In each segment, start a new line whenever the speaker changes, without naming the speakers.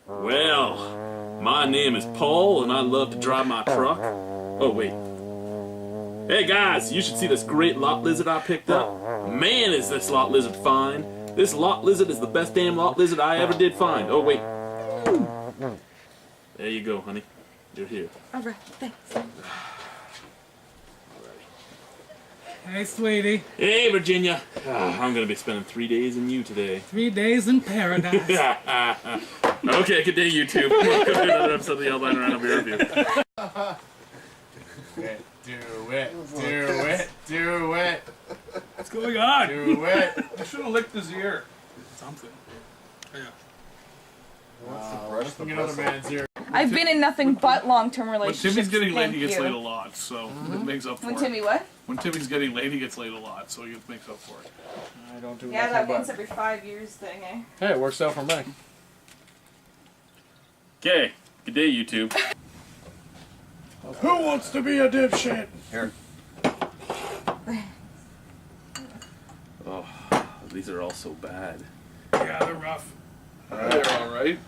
Well, my name is Paul, and I love to drive my truck. Oh, wait. Hey, guys, you should see this great lot lizard I picked up. Man, is this lot lizard fine. This lot lizard is the best damn lot lizard I ever did find. Oh, wait. There you go, honey. You're here.
Alright, thanks.
Hey, sweetie.
Hey, Virginia. I'm going to be spending 3 days in you today.
3 days in paradise.
Okay, good day, YouTube. Welcome to another episode of the Albino Rhino Beer Review.
Do it.
What's going on?
Do it.
I should have licked his ear. Something. Yeah.
What's the another man's ear?
I've been in nothing but long-term
When
relationships.
Timmy's getting laid,
thank
he gets
you.
laid a lot, so it makes up for
When
it.
Timmy what?
When Timmy's getting laid, he gets laid a lot, so it makes up for it.
I don't do
Yeah,
nothing
that
but.
once every 5 years thing, eh?
Hey, it works out for me.
Okay, good day, YouTube.
Who wants to be a dipshit? Here.
Oh, these are all so bad.
Yeah, they're rough. They're alright.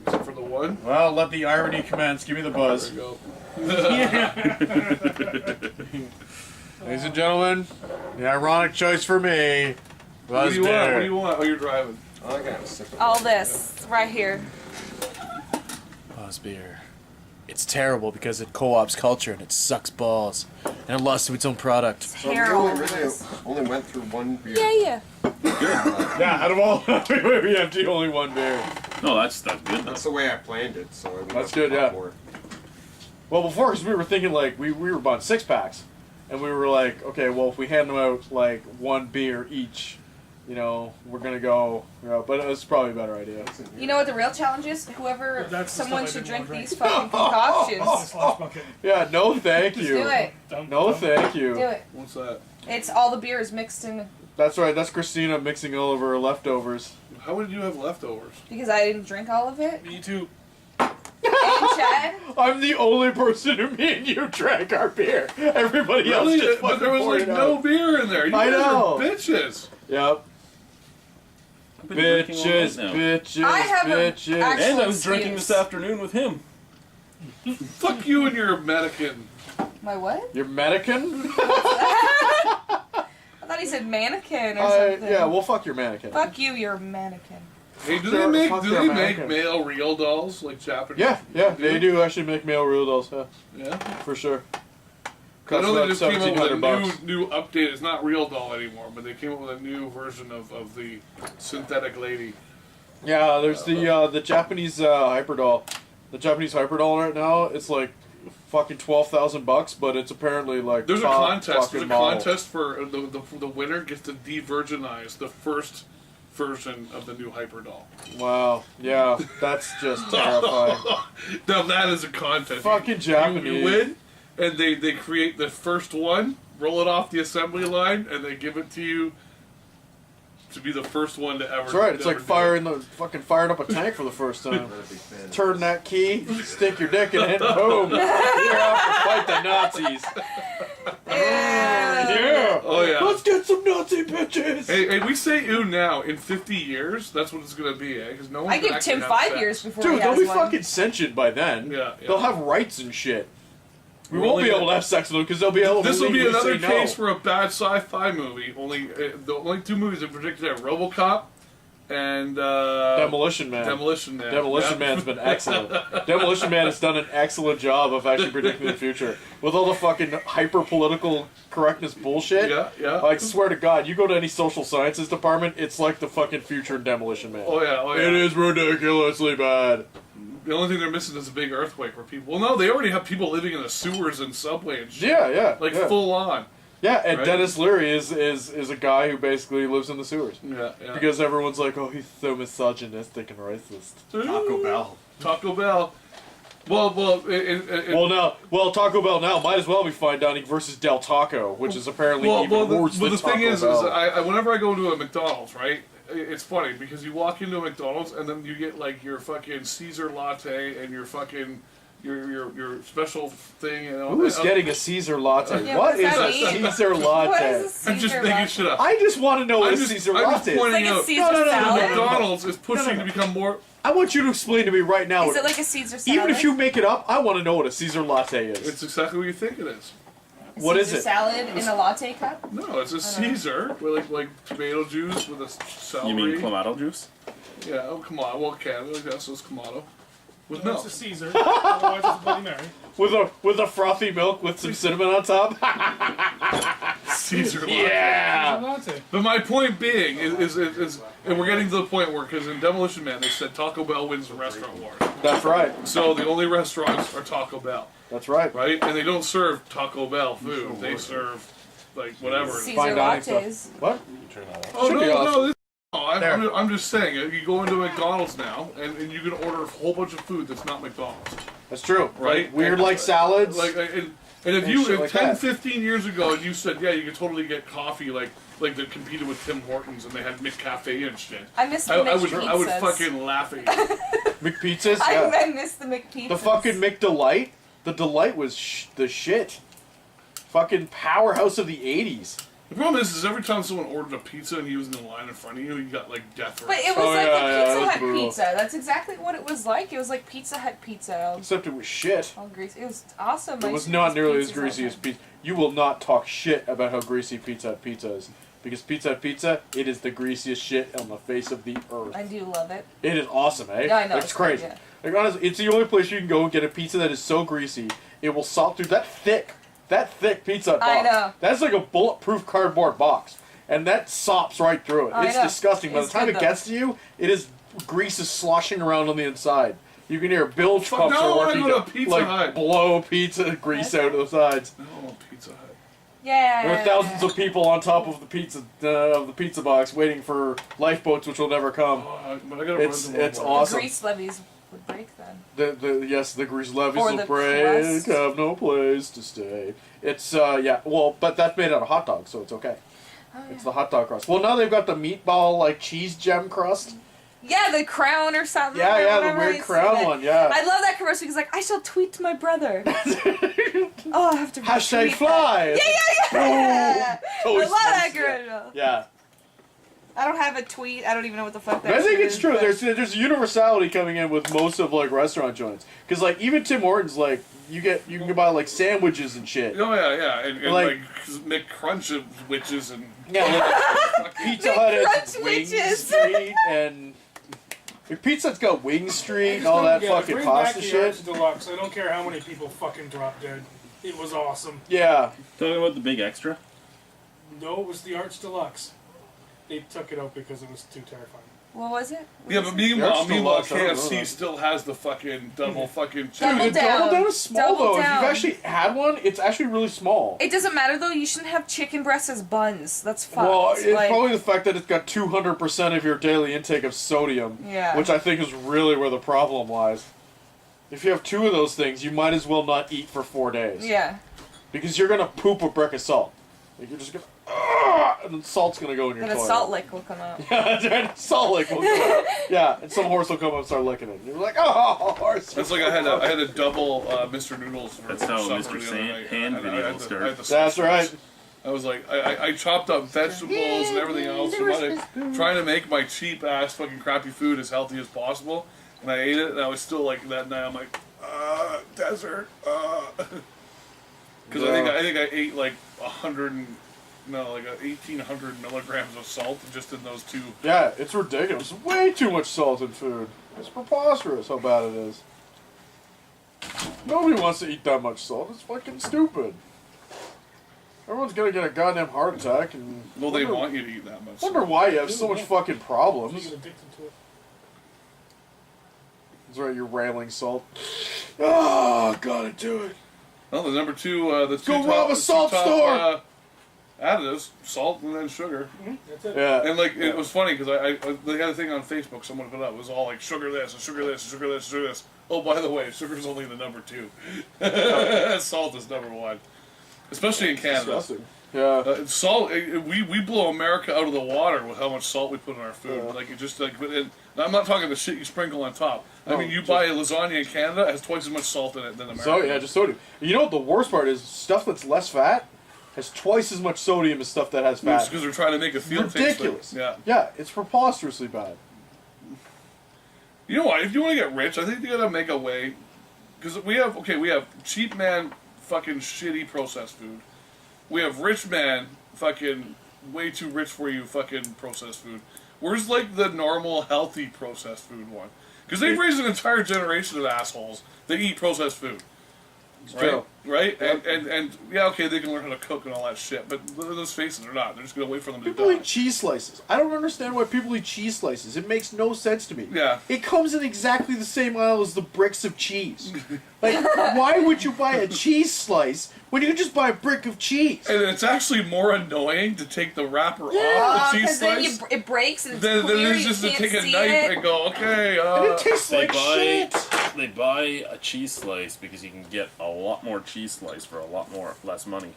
Except for the one.
Well, let the irony commence. Give me the buzz.
There you
Ladies and gentlemen, the ironic choice for me.
go. What
Buzz
do you want?
beer.
What do you want? Oh, you're driving.
All this, right here.
Buzz beer. It's terrible because it co-ops culture and it sucks balls. And it lost to its own product.
So we
Terrible.
only went through one beer.
Yeah.
Yeah, out of all we empty only one beer.
No, that's good.
That's the way I planned it, so I went
That's
up
good, yeah.
for it.
Well, before, because we were thinking, like, we were buying 6-packs. And we were like, okay, well, if we hand them out, like, one beer each, you know, we're going to go. You know, but it's probably a better idea.
You know what the real challenge is? Whoever,
That's the
someone
stuff I
should
didn't
drink
want
these fucking concoctions.
Slush bucket.
Yeah, no thank
Just
you.
do it.
No thank you.
Do it.
What's that?
It's all the beers mixed in,
That's right, that's Christina mixing all of her leftovers.
How many do you have leftovers?
because I didn't drink all of it.
Me too.
And Chad,
I'm the only person who me and you drank our beer. Everybody else
Really?
just
But there was
fucking
like
poured it
no
out.
beer in there. You
I
guys
know.
are bitches.
Yep.
I've been drinking all night
Bitches,
now.
bitches,
I have a
bitches.
actual
And I was drinking this
excuse.
afternoon with him.
Fuck you and your mannequin.
My what?
You're mannequin?
I thought he said mannequin or something.
Yeah, well, fuck your mannequin.
Fuck you, you're a mannequin.
Hey, do
Sure,
they make
fuck
do
your
they make
mannequin.
male real dolls like Japanese?
Yeah, they do actually make male real dolls, yeah,
Yeah.
for sure.
I know they
Costs
just
about
came up with a
$1,700
new update. It's not real doll anymore, but they came up with a new version of the synthetic lady.
Yeah, there's the Japanese hyperdoll. The Japanese hyperdoll right now, it's like fucking $12,000, but it's apparently like
There's a
top
contest. There's a
fucking model.
contest for the winner gets to de-virginize the first version of the new hyperdoll.
Wow, yeah, that's just terrifying.
Now that is a contest.
Fucking Japanese.
You win, and they create the first one, roll it off the assembly line, and they give it to you to be the first one to ever.
That's right. It's
ever
like
do it.
firing up a tank for the first time.
Not a big fan of
Turn that key, stick your dick in it, boom! You're off to fight the Nazis. Yeah.
Oh yeah.
Let's get some Nazi bitches.
Hey, we say "ooh" now. In 50 years, that's what it's gonna be, eh? Because no one.
I give Tim 5 years before
Dude,
he
they'll
has
be
one.
fucking sentient by then.
Yeah, yeah.
They'll have rights and shit. We
We're
won't
only
be able
gonna-
to have sex with them because they'll be able to
This will be
legally
another
say
case
no.
for a bad sci-fi movie. The only two movies that predicted are RoboCop and
Demolition Man.
Demolition Man.
Demolition
Yeah.
Man's been excellent. Demolition Man has done an excellent job of actually predicting the future. With all the fucking hyper-political correctness bullshit.
Yeah, yeah.
I swear to God, you go to any social sciences department, it's like the fucking future in Demolition Man.
Oh yeah, oh yeah.
It is ridiculously bad.
The only thing they're missing is a big earthquake where people. Well, no, they already have people living in the sewers and subway and shit.
Yeah,
Like
yeah.
full on.
Yeah, and
right?
Dennis Leary is a guy who basically lives in the sewers.
Yeah, yeah.
Because everyone's like, oh, he's so misogynistic and racist.
Taco Bell.
Taco Bell. Well,
Well, Taco Bell now might as well be fine dining versus Del Taco, which is apparently even worse than
the
Taco
thing is
Bell.
I whenever I go to a McDonald's, right? It's funny because you walk into a McDonald's and then you get like your fucking Caesar latte and your fucking your special thing. You know,
Who's getting a Caesar latte?
Yeah,
what
what
is
does that
a
mean?
Caesar latte?
What is a Caesar
I'm just making
latte?
shit up.
I just want to know what a
I'm
Caesar
just
latte is.
pointing
Like a
out.
Caesar
No.
salad?
McDonald's is pushing to become more.
I want you to explain to me right now.
Is it like a Caesar salad?
Even if you make it up, I want to know what a Caesar latte is.
It's exactly what you think it is.
What is
Caesar
it?
salad in a latte cup?
No, it's a Caesar with like tomato juice with a celery.
You mean clamato juice?
Yeah. Oh, come on. Well, Canada. I guess it's Kamado. With
No,
milk.
it's a Caesar. Otherwise, it's a Bloody Mary.
With a frothy milk with some cinnamon on top.
Caesar latte.
Yeah.
Latte.
But my point being is and we're getting to the point where, because in Demolition Man they said Taco Bell wins the restaurant war.
That's right.
So the only restaurants are Taco Bell,
That's right.
right? And they don't serve Taco Bell food. They serve like whatever.
Caesar
Fine dining
lattes.
stuff. What?
Oh
Should be
no,
awesome.
no.
There.
I'm just saying, you go into McDonald's now, and you can order a whole bunch of food that's not McDonald's.
That's true.
Right?
Weird
And,
like salads.
Like, and if
And
you,
shit
in
like
10,
that.
15 years ago, you said, yeah, you could totally get coffee like that competed with Tim Hortons, and they had McCafe and shit.
I miss the
I would
McPizzas.
fucking laugh at you.
McPizzas. Yeah.
I miss the McPizzas.
The fucking McDelight. The Delight was the shit. Fucking powerhouse of the 80s.
The problem is every time someone ordered a pizza and he was in the line in front of you, you got like death
But
threats.
it was
Oh,
like
yeah,
a
yeah, that
Pizza
was
Hut
brutal.
pizza. That's exactly what it was like. It was like Pizza Hut pizza.
Except it was shit.
All greasy. It was awesome.
It was not nearly as greasy as pizza. You will not talk shit about how greasy Pizza Hut pizza is. Because Pizza Hut pizza, it is the greasiest shit on the face of the earth.
I do love it.
It is awesome, eh?
Yeah, I know,
It's
it's
crazy.
good,
Like honestly, it's the only place you can go and get a pizza that is so greasy, it will salt through that thick Pizza Hut box.
I know.
That's like a bulletproof cardboard box. And that sops right through it.
I
It's
know.
disgusting. By
It's
the time
good
it gets to you, grease is sloshing around on the inside. You can hear bilge
Fuck,
pumps
now I
are
wanna
working
go to Pizza
like
Hut.
blow pizza grease out of the sides.
No, Pizza Hut.
Yeah.
There are thousands of people on top of the pizza box waiting for lifeboats, which will never come.
But I gotta
It's
run to
it's
Walmart.
awesome.
Grease levies would break then.
The grease levies
Or
will
the
break,
crust.
have no place to stay. It's yeah, well, but that's made out of hot dogs, so it's okay.
Oh, yeah.
It's the hot dog crust. Well, now they've got the meatball like cheese gem crust.
Yeah, the crown or something.
Yeah,
or
yeah, the
whatever. I
weird
see
crown
that.
one. Yeah.
I love that commercial. He's like, I shall tweet to my brother. Oh, I have to
Hashtag
retweet
fly.
that. Yeah.
Boom.
I love that
Yeah.
commercial.
Yeah.
I don't have a tweet. I don't even know what the fuck that
I think
shit
it's
is,
true.
but-
There's universality coming in with most of like restaurant joints, because like even Tim Hortons, like you can buy like sandwiches and shit.
Oh yeah, and
Like-
like McCrunch of witches and
Yeah, Pizza Hut has
Crunch
Wing
witches.
Street and Pizza Hut's got Wing
I
Street
just
and all
don't
that
get it.
fucking
Bring
pasta
back the
shit.
Arch Deluxe. I don't care how many people fucking drop dead. It was awesome.
Yeah,
Talking about the big extra?
No, it was the Arch Deluxe. They took it out because it was too terrifying.
What was it?
yeah, but
Yours
meanwhile,
still looks- I don't know
KFC
that.
still has the fucking double fucking
Double
the
chicken.
down.
Double Down is small
Double
though. If
down.
you've actually had one, it's actually really small.
It doesn't matter though. You shouldn't have chicken breasts as buns. That's fucked.
Well, it's
Like,
probably the fact that it's got 200% of your daily intake of sodium,
Yeah.
which I think is really where the problem lies. If you have two of those things, you might as well not eat for 4 days.
yeah.
Because you're gonna poop a brick of salt. Like you're just gonna, and then salt's gonna go in your
Then a
toilet.
salt lick will come out.
Yeah, that's right. Salt lick will come out. Yeah, and some horse will come up and start licking it. And you're like, oh, horse.
That's like I had a double Mr. Noodles for
That's how
supper
Mr.
the other
Sand-
night.
Hand
I
video
had the
started.
That's right.
I was like, I chopped up vegetables and everything else. Trying to make my cheap ass fucking crappy food as healthy as possible. And I ate it, and I was still like that night. I'm like, desert. Because I think I ate like 1,800 milligrams of salt just in those two.
Yeah, it's ridiculous. Way too much salt in food. It's preposterous how bad it is. Nobody wants to eat that much salt. It's fucking stupid. Everyone's gonna get a goddamn heart attack and.
Well, they want you to eat that much.
Wonder why you have so much fucking
You
problems.
get addicted to it.
That's right, you're railing salt. Oh, gotta do it.
Well, the number two, the two
Go
top,
rob a
the two
salt
top,
store!
Additives, salt and then sugar.
That's it.
Yeah.
And like it was funny because they had a thing on Facebook. Someone put up it was all like sugar this and sugar this and sugar this and sugar this. Oh, by the way, sugar's only the number 2. Salt is number 1, especially in Canada.
Disgusting.
Salt. We blow America out of the water with how much salt we put in our food. Like it just like. I'm not talking the shit you sprinkle on top. I mean, you buy a lasagna in Canada, it has twice as much salt in it than America.
So yeah, just sodium. You know what the worst part is? Stuff that's less fat has twice as much sodium as stuff that has fat.
It's because they're trying to make it feel
ridiculous.
Tasty.
Yeah, it's preposterously bad.
You know what? If you want to get rich, I think you gotta make a way. Because we have cheap man fucking shitty processed food. We have rich man fucking way too rich for you fucking processed food. Where's like the normal healthy processed food one? Because they've raised an entire generation of assholes that eat processed food. Right? And yeah, okay, they can learn how to cook and all that shit, but let's face it, they're not. They're just gonna wait for them to die.
People eat cheese slices. I don't understand why people eat cheese slices. It makes no sense to me.
Yeah.
It comes in exactly the same aisle as the bricks of cheese. Like, why would you buy a cheese slice when you can just buy a brick of cheese?
And it's actually more annoying to take the wrapper off the cheese slice.
Then it breaks and it's
then
clear,
it's just
you
to
can't
take a
see
knife
it.
and go, okay.
And it tastes like shit.
They buy a cheese slice because you can get a lot more cheese slice for a lot less money.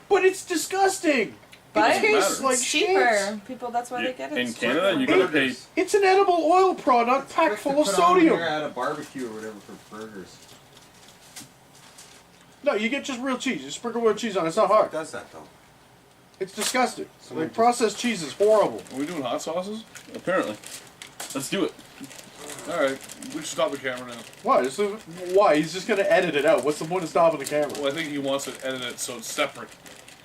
But it's disgusting.
But
it tastes like
it's cheaper.
shit.
People, that's why they get it.
In Canada, you gotta pay.
It's an edible oil product packed full of sodium.
At a barbecue or whatever for burgers.
No, you get just real cheese. You sprinkle real cheese on it. It's not hard.
Who does that though?
It's disgusting. Like, processed cheese is horrible.
Are we doing hot sauces?
Apparently, let's do it.
Alright, we should stop the camera now.
Why? Why? He's just gonna edit it out. What's the point of stopping the camera?
Well, I think he wants to edit it so it's separate.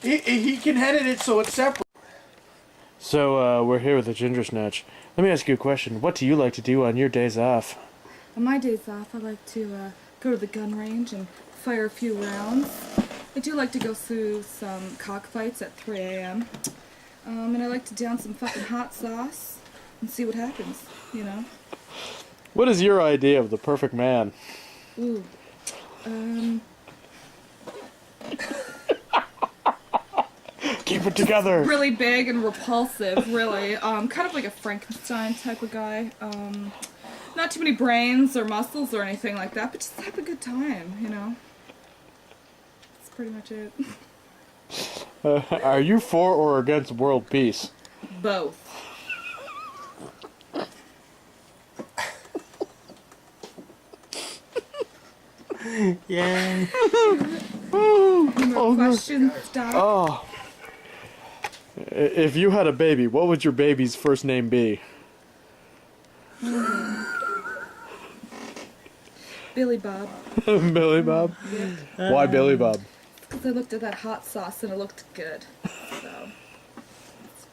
He can edit it so it's separate.
So, we're here with the Ginger Snatch. Let me ask you a question. What do you like to do on your days off?
On my days off, I like to go to the gun range and fire a few rounds. I do like to go through some cockfights at 3 a.m. And I like to down some fucking hot sauce and see what happens, you know?
What is your idea of the perfect man?
Ooh.
Keep it together!
Really big and repulsive, really. Kind of like a Frankenstein type of guy. Not too many brains or muscles or anything like that, but just have a good time, you know? That's pretty much it.
Are you for or against world peace?
Both.
Yeah.
More questions, Doc?
Oh. If you had a baby, what would your baby's first name be?
Billy Bob.
Billy Bob? Why Billy Bob?
Because I looked at that hot sauce and it looked good. So, I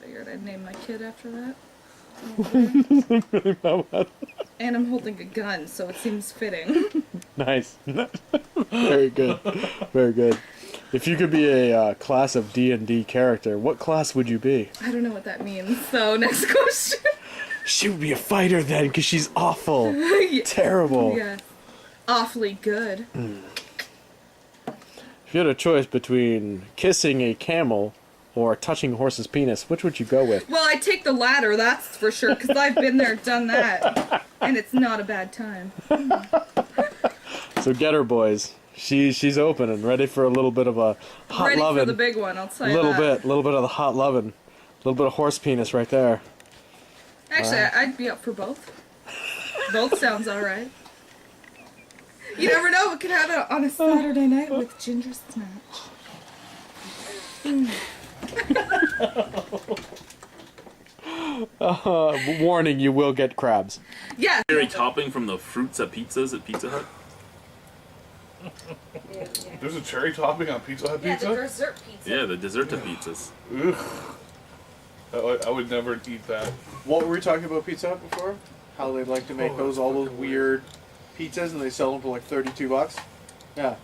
figured I'd name my kid after that. And I'm holding a gun, so it seems fitting.
Nice. Very good. Very good. If you could be a class of D&D character, what class would you be?
I don't know what that means, so next question.
She would be a fighter then, because she's awful.
Yeah.
Terrible.
Yes. Awfully good.
If you had a choice between kissing a camel or touching a horse's penis, which would you go with?
Well, I'd take the latter, that's for sure, because I've been there, done that. And it's not a bad time.
So get her, boys. She's open and ready for a little bit of a hot
Ready
lovin'.
for the big one, I'll tell you
little
that.
little bit of the hot lovin'. A little bit of horse penis right there.
Actually, I'd be up for both. Both sounds alright. You never know what could happen on a Saturday night with Ginger Snatch.
Warning, you will get crabs.
Yeah.
Cherry topping from the fruits at pizzas at Pizza Hut.
There's a cherry topping on Pizza Hut pizza?
dessert pizza.
Yeah, the dessert of pizzas.
Ugh. I would never eat that.
What were we talking about Pizza Hut before? How they like to make all those weird pizzas and they sell them for like $32. Yeah.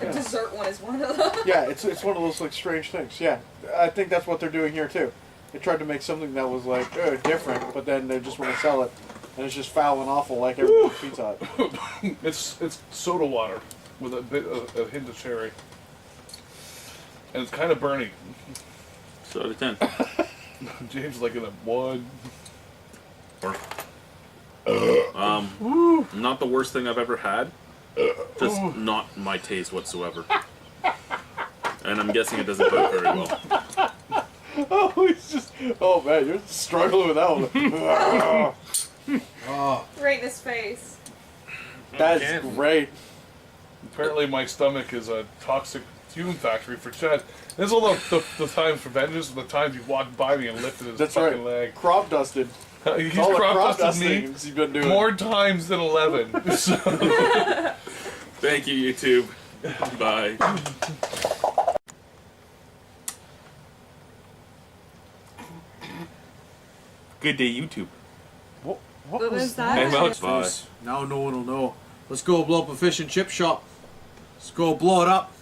The dessert one is one of them.
Yeah, it's one of those like strange things. Yeah, I think that's what they're doing here too. They tried to make something that was like different, but then they just want to sell it, and it's just foul and awful like every Pizza Hut.
It's soda water with a hint of cherry. And it's kind of burny.
So out of 10.
James like in a 1.
Not the worst thing I've ever had. Just not my taste whatsoever. And I'm guessing it doesn't work very well.
Oh, he's just. Oh man, you're struggling with that one.
Oh,
Right in his face.
That's
Can't.
great.
Apparently, my stomach is a toxic fume factory for Chad. This is all the times for vengeance, and the times you walked by me and lifted his
That's
fucking
right.
leg.
Crop dusted.
He's
All the
crop dusted me
dustings you've been doing.
more times than 11. So,
Thank you, YouTube. Bye. Good day, YouTube.
What
What was
And
that?
well, bye.
now no one will know. Let's go blow up a fish and chip shop. Let's go blow it up.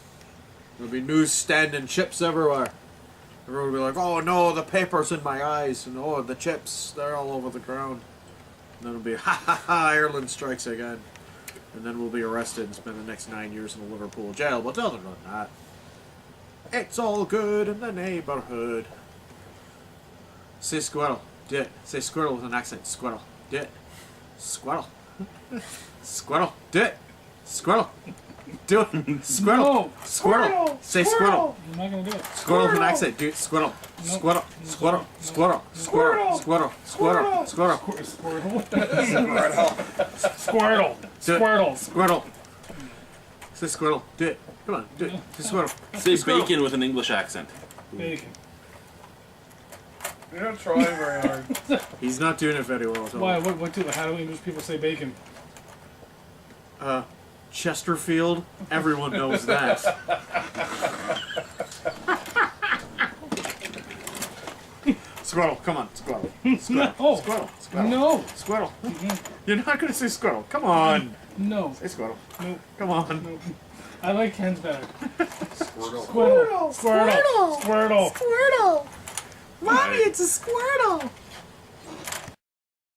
There'll be newsstand and chips everywhere. Everyone will be like, oh no, the paper's in my eyes. And oh, the chips, they're all over the ground. And then it'll be, ha ha ha, Ireland strikes again. And then we'll be arrested and spend the next 9 years in a Liverpool jail. But other than that, it's all good in the neighborhood. Say squirrel. Do it. Say squirrel with an accent. Squirrel. Do it. Squirrel. Squirrel. Do it. Squirrel. Do it. Squirrel.
No.
Squirrel. Say squirrel.
I'm not gonna do it.
Squirrel with an accent. Do it. Squirrel. Squirrel. Squirrel. Squirrel. Squirrel. Squirrel. Squirrel. Squirrel.
Squirtle. Squirtle.
Do it.
Squirtle.
Squirtle. Say squirrel. Do it. Come on. Do it. Say squirrel.
Say bacon with an English accent.
Bacon.
you're not trying very hard.
He's not doing it very well at all.
Why? How do English people say bacon?
Chesterfield. Everyone knows that. Squirrel. Come on. Squirrel. Squirrel.
No.
Squirrel. Squirrel.
No.
Squirrel. You're not going to say squirrel. Come on.
No.
Say squirrel.
No.
Come on.
I like Ken's better.
Squirtle.
Squirtle. Squirtle. Squirtle.
Squirtle! Mommy, it's a squirtle!